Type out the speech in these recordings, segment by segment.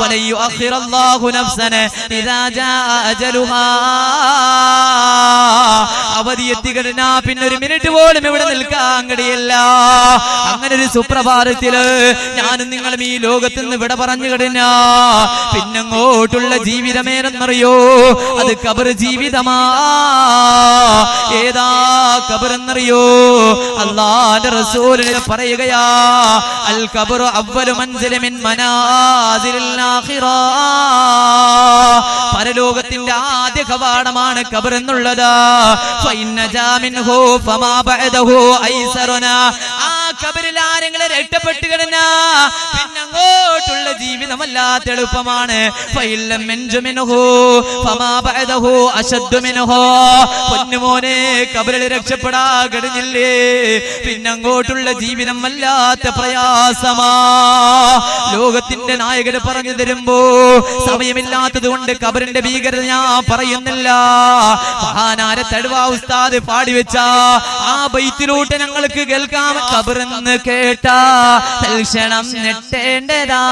വലൻ യുഅഖിറല്ലാഹു നഫ്സൻ ഇദാ ജാഅ അജലുഹാ. അവധിയെത്തിക്കഴിഞ്ഞാ പിന്നെ ഒരു മിനിറ്റ് പോലും ഇവിടെ നിൽക്കാൻ കഴിയില്ല. അങ്ങനെ ഒരു സുപ്രഭാതത്തില് ഞാനും നിങ്ങളും ഈ ലോകത്ത് നിന്ന് വിട പറഞ്ഞു കഴിഞ്ഞാ പിന്നങ്ങോട്ടുള്ള ജീവിതമേനെന്നറിയോ? അത് ഖബർ ജീവിതമാ. ഏതാ ഖബർ എന്നറിയോ? അല്ലാഹുവിന്റെ റസൂൽ പറയുകയാ, അൽ ഖബറു അവ്വലു മൻസിലി മിൻ മനാസിലിൽ ആഖിറ. പരലോകത്തിന്റെ ആദ്യ കവാടമാണ് ഖബർ എന്നുള്ളത്. ഫഇന്ന ജാമിൻഹു ഫമാ ബഅദഹു ഐസറുന. ആ ഖബറിൽ ആരെങ്കിലും രക്ഷപ്പെട്ടു കഴിഞ്ഞാ പിന്നെ അങ്ങോട്ടുള്ള ജീവിതം വല്ലാത്ത എളുപ്പമാണ്. ഫഇല്ലം മിൻജു മിൻഹു ഫമാ ബഅദഹു അശദ്ദു മിൻഹു. പൊന്നുമോനെ, ഖബറിൽ രക്ഷപ്പെടാ കഴിഞ്ഞില്ലേ പിന്നെ അങ്ങോട്ടുള്ള ജീവിതം വല്ലാത്ത പ്രയാസമാ. ലോകത്തിന്റെ നായകന് പറഞ്ഞു തരുമ്പോ സമയമില്ലാത്തത് കൊണ്ട് ഖബറിന്റെ ഭീകരത ഞാൻ പറയുന്നില്ല. മഹാനാര തടുവാ ഉസ്താദ് പാടിവെച്ച ആ ബൈത്തിലൂട്ട് ഞങ്ങൾക്ക് കേൾക്കാം. ഖബറെന്ന് കേട്ടാ തൽക്ഷണം ഞെട്ടേണ്ടതാ,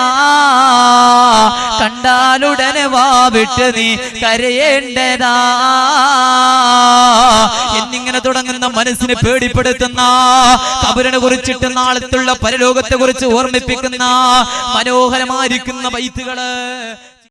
കണ്ടാലുടനെ വാവിട്ട് നീ കരയേണ്ടതാ എന്നിങ്ങനെ തുടങ്ങുന്ന മനസ്സിനെ പേടിപ്പെടുത്തുന്ന ഖബറിനെ കുറിച്ചിട്ട് നാളത്തുള്ള പരലോകത്തെ കുറിച്ച് ഓർമ്മിപ്പിക്കുന്ന മനോഹരമായിരിക്കുന്ന ബൈത്തുകള്